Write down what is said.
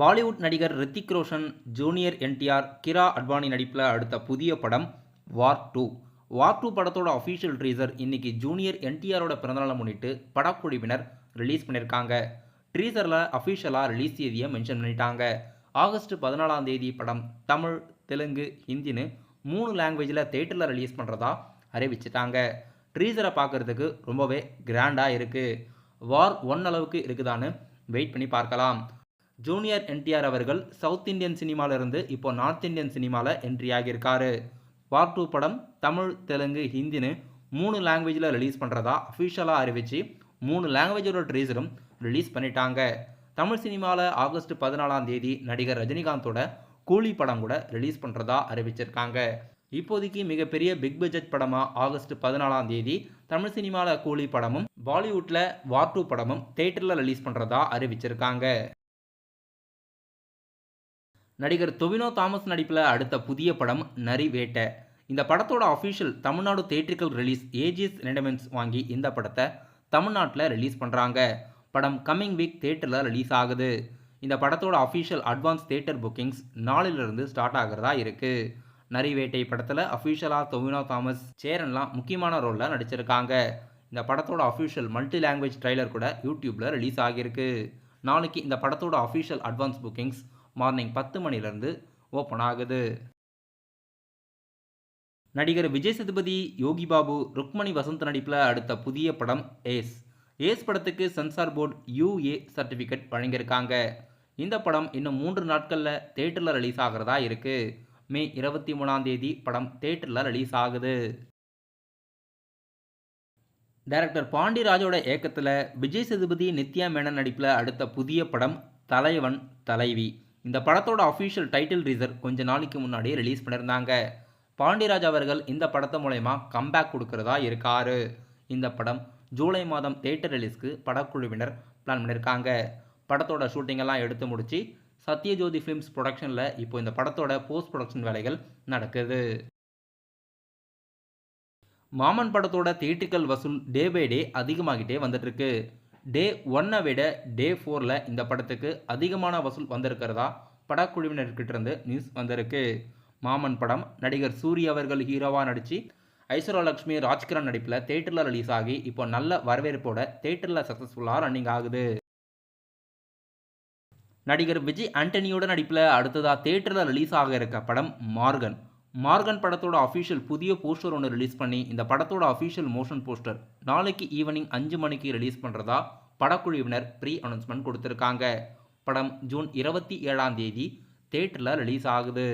பாலிவுட் நடிகர் ரித்திக் ரோஷன், ஜூனியர் என்டிஆர், கிரா அட்வானி நடிப்பில் அடுத்த புதிய படம் வார் 2. வார் 2 படத்தோட அஃபீஷியல் ட்ரீசர் இன்னைக்கு ஜூனியர் என்டிஆரோட பிறந்தநாளை முன்னிட்டு படக்குழுவினர் ரிலீஸ் பண்ணியிருக்காங்க. ட்ரீசரில் அஃபீஷியலாக ரிலீஸ் தேதியை மென்ஷன் பண்ணிட்டாங்க. ஆகஸ்ட் 14ஆம் தேதி படம் தமிழ், தெலுங்கு, ஹிந்தின்னு 3 லாங்குவேஜில் தேட்டரில் ரிலீஸ் பண்ணுறதா அறிவிச்சிட்டாங்க. ட்ரீசரை பார்க்குறதுக்கு ரொம்பவே கிராண்டாக இருக்குது. வார் 1 அளவுக்கு இருக்குதான்னு வெயிட் பண்ணி பார்க்கலாம். ஜூனியர் என்டிஆர் அவர்கள் சவுத் இந்தியன் சினிமாவிலிருந்து இப்போ நார்த் இந்தியன் சினிமாவில் என்ட்ரி ஆகியிருக்காரு. வார் 2 படம் தமிழ், தெலுங்கு, ஹிந்தின்னு 3 லாங்குவேஜில் ரிலீஸ் பண்ணுறதா அஃபிஷியலாக அறிவித்து 3 லாங்குவேஜோட ட்ரீசரும் ரிலீஸ் பண்ணிட்டாங்க. தமிழ் சினிமாவில் ஆகஸ்ட் 14ஆம் தேதி நடிகர் ரஜினிகாந்தோட கூலி படம் கூட ரிலீஸ் பண்ணுறதா அறிவிச்சிருக்காங்க. இப்போதைக்கு மிகப்பெரிய பிக் பட்ஜெட் படமாக ஆகஸ்ட் 14ஆம் தேதி தமிழ் சினிமாவில் கூலி படமும், பாலிவுட்டில் வார் 2 படமும் தேட்டரில் ரிலீஸ் பண்ணுறதா அறிவிச்சிருக்காங்க. நடிகர் டொவினோ தாமஸ் நடிப்பில் அடுத்த புதிய படம் நரி வேட்டை. இந்த படத்தோட official Tamil Nadu theatrical release AGS entertainments வாங்கி இந்த படத்தை தமிழ்நாட்டில் ரிலீஸ் பண்ணுறாங்க. படம் கம்மிங் வீக் தேட்டரில் ரிலீஸ் ஆகுது. இந்த படத்தோட அஃபிஷியல் அட்வான்ஸ் தேட்டர் புக்கிங்ஸ் நாளிலிருந்து ஸ்டார்ட் ஆகிறதா இருக்குது. நரி வேட்டை படத்தில் அஃபிஷியலாக டொவினோ தாமஸ், சேரன்லாம் முக்கியமான ரோலில் நடிச்சிருக்காங்க. இந்த படத்தோட அஃபிஷியல் மல்டி லாங்குவேஜ் ட்ரைலர் கூட யூடியூப்பில் ரிலீஸ் ஆகியிருக்கு. நாளைக்கு இந்த படத்தோட அஃபிஷியல் அட்வான்ஸ் புக்கிங்ஸ் மார்னிங் 10 மணிலேருந்து ஓப்பன் ஆகுது. நடிகர் விஜய் சேதுபதி, யோகி பாபு, ருக்மணி வசந்த் நடிப்பில் அடுத்த புதிய படம் ஏஸ். ஏஸ் படத்துக்கு சென்சார் போர்டு UA சர்டிஃபிகேட் வழங்கியிருக்காங்க. இந்த படம் இன்னும் 3 நாட்களில் தேட்டரில் ரிலீஸ் ஆகிறதா இருக்குது. மே 23ஆம் தேதி படம் தேட்டரில் ரிலீஸ் ஆகுது. டைரக்டர் பாண்டிராஜோட இயக்கத்தில் விஜய் சேதுபதி, நித்யா மேனன் நடிப்பில் அடுத்த புதிய படம் தலைவன் தலைவி. இந்த படத்தோட அஃபிஷியல் டைட்டில் டீசர் கொஞ்ச நாளைக்கு முன்னாடியே ரிலீஸ் பண்ணியிருந்தாங்க. பாண்டிராஜ் அவர்கள் இந்த படத்து மூலயமா கம்பேக் கொடுக்கறதா இருக்காரு. இந்த படம் ஜூலை மாதம் தேட்டர் ரிலீஸ்க்கு படக்குழுவினர் பிளான் பண்ணியிருக்காங்க. படத்தோட ஷூட்டிங்கெல்லாம் எடுத்து முடிச்சு சத்யஜோதி ஃபிலிம்ஸ் ப்ரொடக்ஷனில் இப்போ இந்த படத்தோட போஸ்ட் ப்ரொடக்ஷன் வேலைகள் நடக்குது. மாமன் படத்தோட தியேட்ரிக்கல் வசூல் டே பை டே அதிகமாகிட்டே வந்துட்டுருக்கு. டே 1 விட டே 4 இந்த படத்துக்கு அதிகமான வசூல் வந்திருக்கிறதா படக்குழுவினர்கிட்ட இருந்து நியூஸ் வந்திருக்கு. மாமன் படம் நடிகர் சூரிய அவர்கள் ஹீரோவாக நடித்து ஐஸ்வர்யா லட்சுமி, ராஜ்கிரண் நடிப்பில் தேட்டரில் ரிலீஸ் ஆகி இப்போ நல்ல வரவேற்போட தேட்டரில் சக்ஸஸ்ஃபுல்லாக ரன்னிங் ஆகுது. நடிகர் விஜய் ஆண்டனியோட நடிப்பில் அடுத்ததாக தேட்டரில் ரிலீஸ் ஆக இருக்க படம் மார்கன். மார்கன் படத்தோட அஃபிஷியல் புதிய போஸ்டர் ஒன்று ரிலீஸ் பண்ணி இந்த படத்தோட அஃபிஷியல் மோஷன் போஸ்டர் நாளைக்கு ஈவினிங் 5 மணிக்கு ரிலீஸ் பண்ணுறதா படக்குழுவினர் ப்ரீ அனௌன்ஸ்மெண்ட் கொடுத்துருக்காங்க. படம் ஜூன் 27ஆம் தேதி தேட்டரில் ரிலீஸ் ஆகுது.